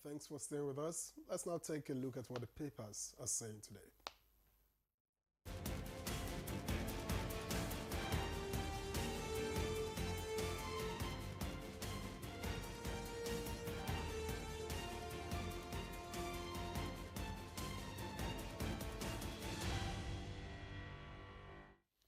Thanks for staying with us. Let's now take a look at what the papers are saying today.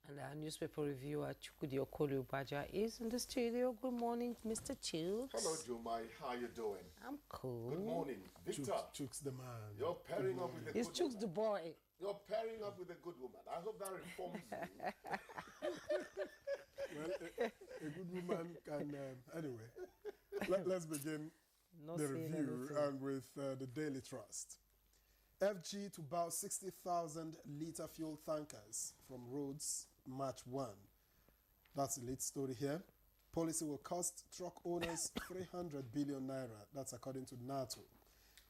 And our newspaper reviewer, Chukwudi Okoli-Ubaja, is in the studio. Good morning, Mr. Chooks. Hello, Jumai. How you doing? I'm cool. Good morning. Victor. Chooks the man. You're pairing up with a good It's Chooks the boy. You're pairing up with a good woman. I hope that reforms you. Well, a good woman can... anyway, let's begin the review and with the Daily Trust. FG to bow 60,000-litre fuel tankers from roads March 1. That's the lead story here. Policy will cost truck owners 300 billion naira. That's according to NATO.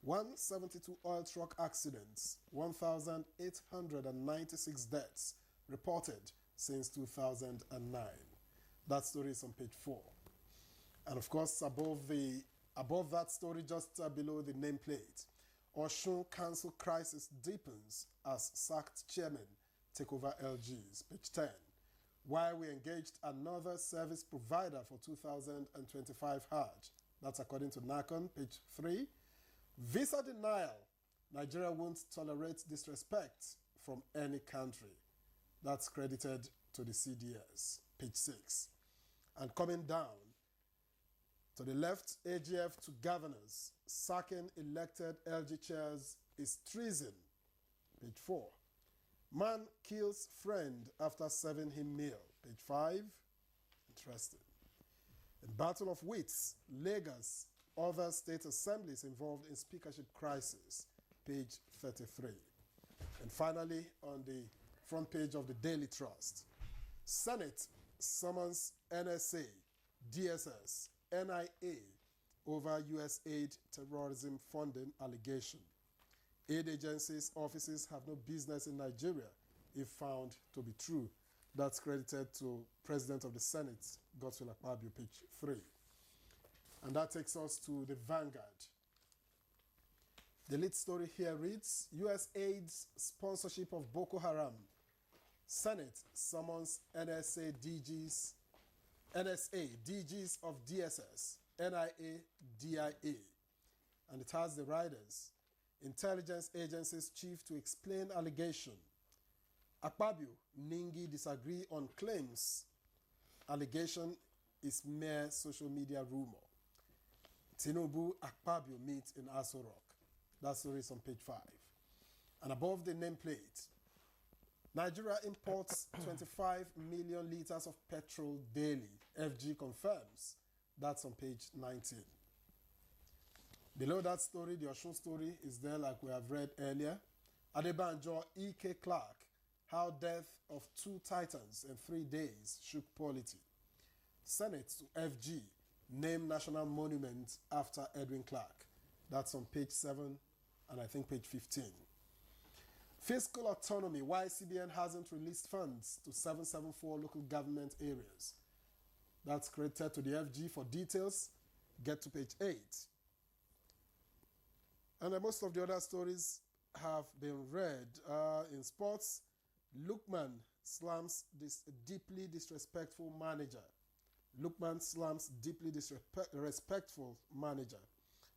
172 oil truck accidents, 1,896 deaths reported since 2009. That story is on page 4. And of course, above that story, just below the nameplate, Osun Council crisis deepens as sacked chairman take over LGs, page 10. Why we engaged another service provider for 2025 Hajj. That's according to NACON, page 3. Visa denial. Nigeria won't tolerate disrespect from any country. That's credited to the CDS, page 6. And coming down, to the left, AGF to governors. Sacking elected LG chairs is treason. Page 4. Man kills friend after serving him meal. Page 5. Interesting. In Battle of Wits, Lagos, other state assemblies involved in speakership crisis. Page 33. And finally, on the front page of the Daily Trust, Senate summons NSA, DSS, NIA over USAID terrorism funding allegation. Aid agencies' offices have no business in Nigeria if found to be true. That's credited to President of the Senate, Godswill Akpabio, page 3. And that takes us to the Vanguard. The lead story here reads, USAID's sponsorship of Boko Haram. Senate summons NSA DGs of DSS, NIA, DIA. And it has the riders. Intelligence agencies chief to explain allegation. Akpabio, Ningi disagree on claims. Allegation is mere social media rumor. Tinubu, Akpabio meet in Aso Rock. That story is on page 5. And above the nameplate, Nigeria imports 25 million litres of petrol daily. FG confirms. That's on page 19. Below that story, the Osun story is there like we have read earlier. Adebanjo, E.K. Clark, how death of 2 titans in 3 days shook polity. Senate to FG, name national monument after Edwin Clark. That's on page 7 and I think page 15. Fiscal autonomy, why CBN hasn't released funds to 774 local government areas. That's credited to the FG. For details, get to page 8. And most of the other stories have been read. In sports, Lookman slams this deeply disrespectful manager. Lookman slams deeply disrespectful manager.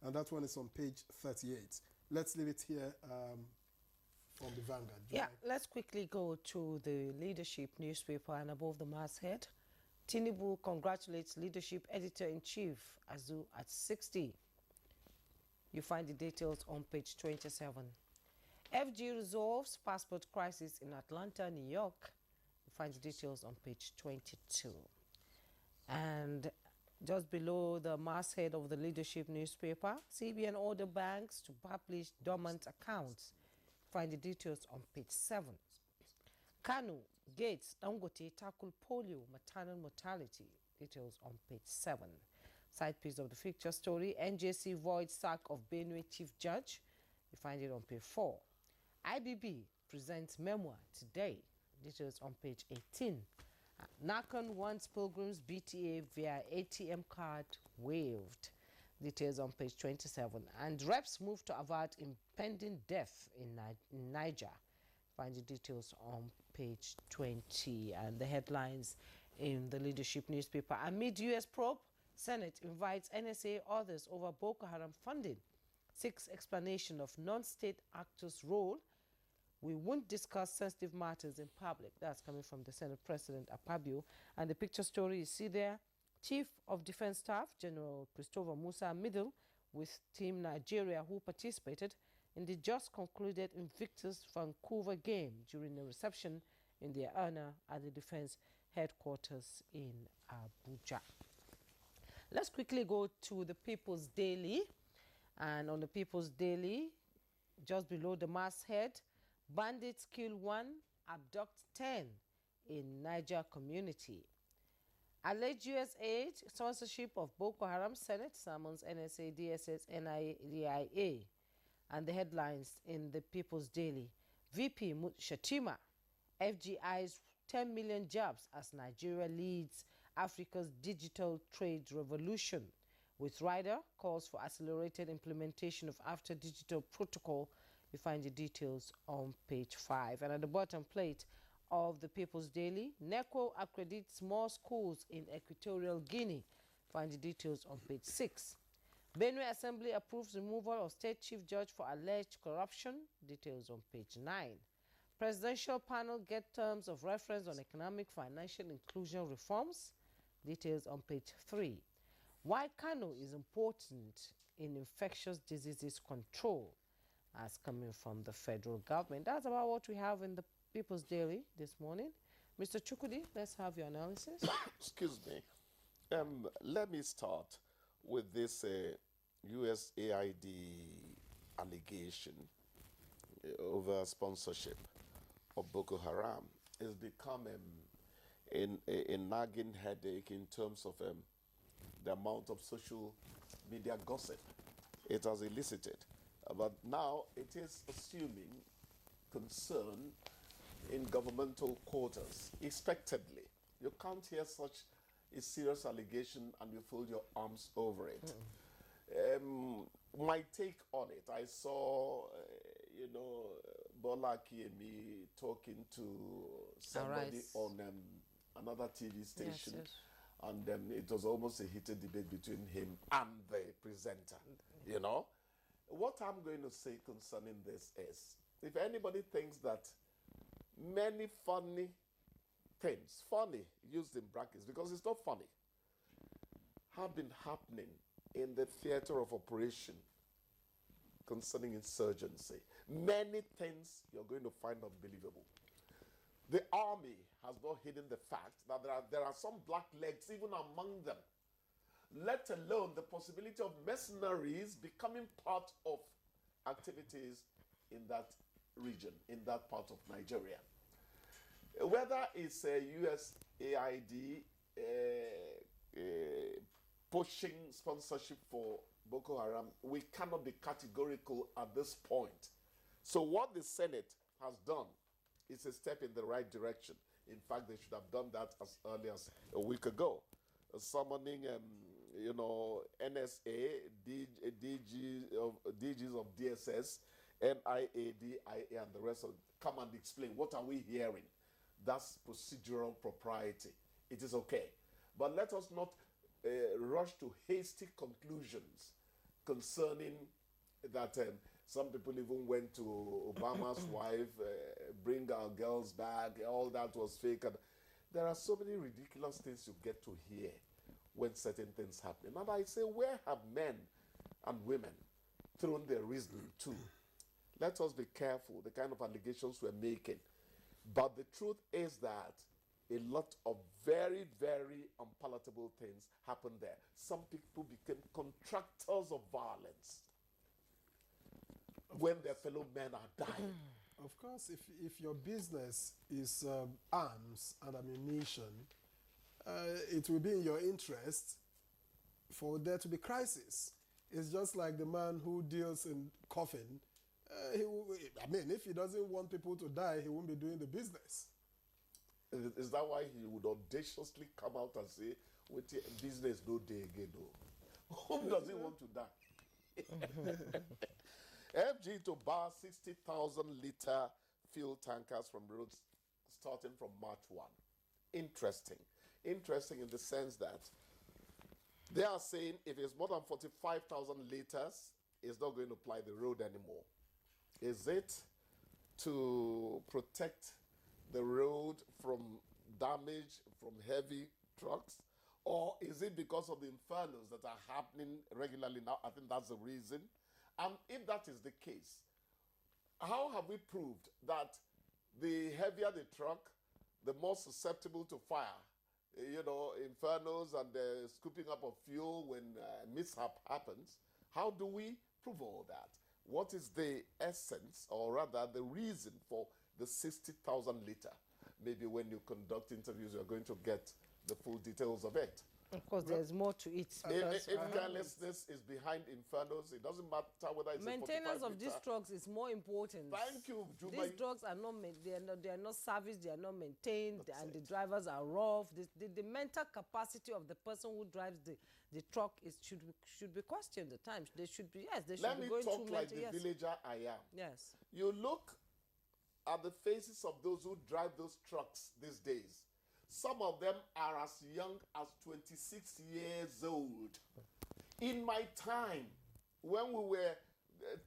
And that one is on page 38. Let's leave it here. From the Vanguard. Yeah, let's quickly go to the leadership newspaper and above the masthead. Tinubu congratulates leadership editor-in-chief Azu at 60. You find the details on page 27. FG resolves passport crisis in Atlanta, New York. You find the details on page 22. And just below the masthead of the leadership newspaper, CBN order banks to publish dormant accounts. Find the details on page 7. Kanu, Gates, Dangote tackle polio, maternal mortality. Details on page 7. Side piece of the feature story, NJC voids sack of Benue chief judge. You find it on page 4. IBB presents memoir today. Details on page 18. NACON wants pilgrims BTA via ATM card waived. Details on page 27. And reps move to avert impending death in Niger. Find the details on page 20. And the headlines in the leadership newspaper. Amid U.S. probe, Senate invites NSA others over Boko Haram funding. Seeks explanation of non-state actors' role. We won't discuss sensitive matters in public. That's coming from the Senate President Akpabio. And the picture story you see there, Chief of Defense Staff, General Christopher Musa Middle, with Team Nigeria, who participated in the just concluded Invictus Vancouver game during a reception in their honor at the Defense Headquarters in Abuja. Let's quickly go to the People's Daily. And on the People's Daily, just below the masthead, bandits kill 1, abduct 10 in Niger community. Alleged U.S. aid, sponsorship of Boko Haram, Senate summons NSA, DSS, NIA. And the headlines in the People's Daily. VP Shatima, FGI's 10 million jobs as Nigeria leads Africa's digital trade revolution. With Ryder, calls for accelerated implementation of After Digital Protocol. You find the details on page 5. And at the bottom plate of the People's Daily, NECO accredits more schools in Equatorial Guinea. Find the details on page 6. Benue Assembly approves removal of State Chief Judge for alleged corruption. Details on page 9. Presidential panel get terms of reference on economic financial inclusion reforms. Details on page 3. Why Kano is important in infectious diseases control, as coming from the federal government. That's about what we have in the People's Daily this morning. Mr. Chukudi, let's have your analysis. Excuse me. Let me start with this USAID allegation over sponsorship of Boko Haram. It's become a nagging headache in terms of the amount of social media gossip it has elicited. But now it is assuming concern in governmental quarters, expectedly. You can't hear such a serious allegation and you fold your arms over it. My take on it, I saw, Bola Kiemi talking to somebody on another TV station. Yes. And it was almost a heated debate between him and the presenter, What I'm going to say concerning this is, if anybody thinks that many funny things, funny used in brackets, because it's not funny, have been happening in the theater of operation concerning insurgency, many things you're going to find unbelievable. The army has not hidden the fact that there are some black legs even among them, let alone the possibility of mercenaries becoming part of activities in that region, in that part of Nigeria. Whether it's a USAID pushing sponsorship for Boko Haram, we cannot be categorical at this point. So what the Senate has done is a step in the right direction. In fact, they should have done that as early as a week ago. Summoning, NSA, DGs of DSS, NIA, DIA, and the rest of them, come and explain what are we hearing. That's procedural propriety. It is okay. But let us not rush to hasty conclusions concerning that some people even went to Obama's wife, bring our girls back, all that was fake. And there are so many ridiculous things you get to hear when certain things happen. And I say, where have men and women thrown their reasoning to? Let us be careful the kind of allegations we're making. But the truth is that a lot of very, very unpalatable things happened there. Some people became contractors of violence when their fellow men are dying. Of course, if your business is arms and ammunition, it will be in your interest for there to be crisis. It's just like the man who deals in coffin. If he doesn't want people to die, he won't be doing the business. Is that why he would audaciously come out and say, business no day again, no? Whom does he want to die? FG to bar 60,000 litre fuel tankers from roads starting from March 1. Interesting. Interesting in the sense that they are saying if it's more than 45,000 litres, it's not going to ply the road anymore. Is it to protect the road from damage from heavy trucks? Or is it because of the infernos that are happening regularly now? I think that's the reason. And if that is the case, how have we proved that the heavier the truck, the more susceptible to fire? You know, infernos and the scooping up of fuel when mishap happens. How do we prove all that? What is the essence, or rather the reason for the 60,000 litre? Maybe when you conduct interviews, you're going to get the full details of it. Of course, there's more to it. If carelessness is behind infernos, it doesn't matter whether it's maintenance of these trucks is more important. Thank you, Juba. These trucks are not they are not serviced, they are not maintained, and the drivers are rough. The mental capacity of the person who drives the truck should be questioned at times. They should be be going through Let me talk like the villager I am. Yes. You look at the faces of those who drive those trucks these days. Some of them are as young as 26 years old. In my time, when we were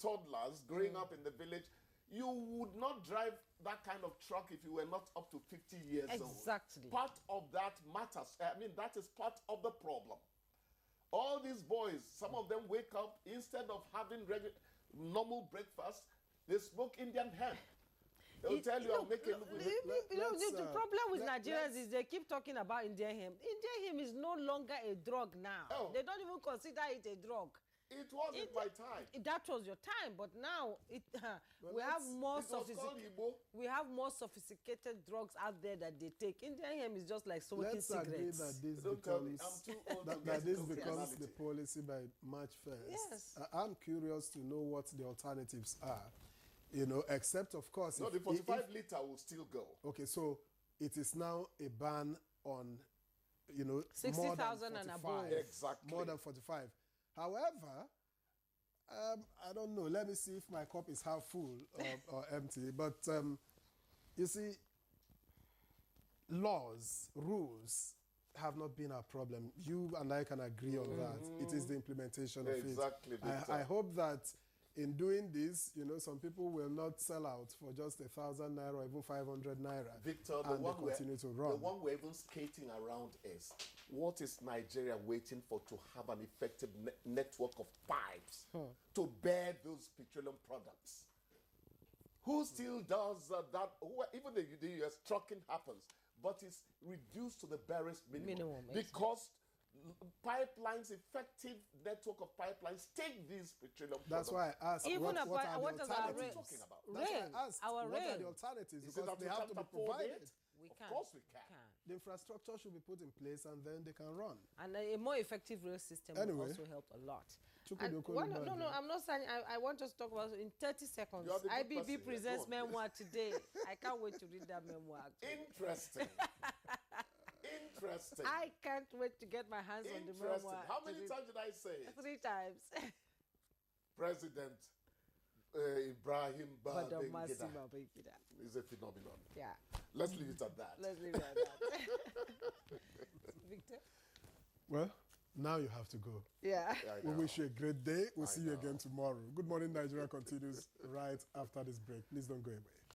toddlers growing up in the village, you would not drive that kind of truck if you were not up to 50 years old. Exactly. Part of that matters. I mean, that is part of the problem. All these boys, some of them wake up, instead of having normal breakfast, they smoke Indian hemp. They'll tell you, I'm making the problem with Nigerians is they keep talking about Indian hemp. Indian hemp is no longer a drug now. Oh. They don't even consider it a drug. It was in my time. That was your time, but now we have more sophisticated drugs out there that they take. Indian hemp is just like smoking cigarettes. Agree that this becomes the policy by March 1st. Yes. I'm curious to know what the alternatives are. You know, except of course. No, the 45 litre will still go. Okay, so it is now a ban on, 60,000 and above. Exactly. More than 45. However, I don't know. Let me see if my cup is half full or empty. But you see, rules have not been our problem. You and I can agree on that. It is the implementation of it. Exactly. I hope that in doing this, some people will not sell out for just 1,000 naira or even 500 naira. Victor, the one we're even skating around is, what is Nigeria waiting for to have an effective network of pipes to bear those petroleum products? Who still does that? Even the US trucking happens, but it's reduced to the barest minimum. Because pipelines, effective network of pipelines, take these petroleum products. That's why I asked, what are the alternatives? Talking about? That's why I asked, what are the alternatives? Because they have to be provided. Of course we can. The infrastructure should be put in place and then they can run. And a more effective rail system will also help a lot. I'm not saying I want us to talk about it in 30 seconds. IBB presents memoir today. I can't wait to read that memoir. Interesting. Interesting. I can't wait to get my hands on the memoir. How many times did I say it? 3 times. President Ibrahim Babangida is a phenomenon. Yeah. Let's leave it at that. Let's leave it at that. Victor? Well, now you have to go. Yeah. We wish you a great day. We'll see you again tomorrow. Good Morning Nigeria continues right after this break. Please don't go away.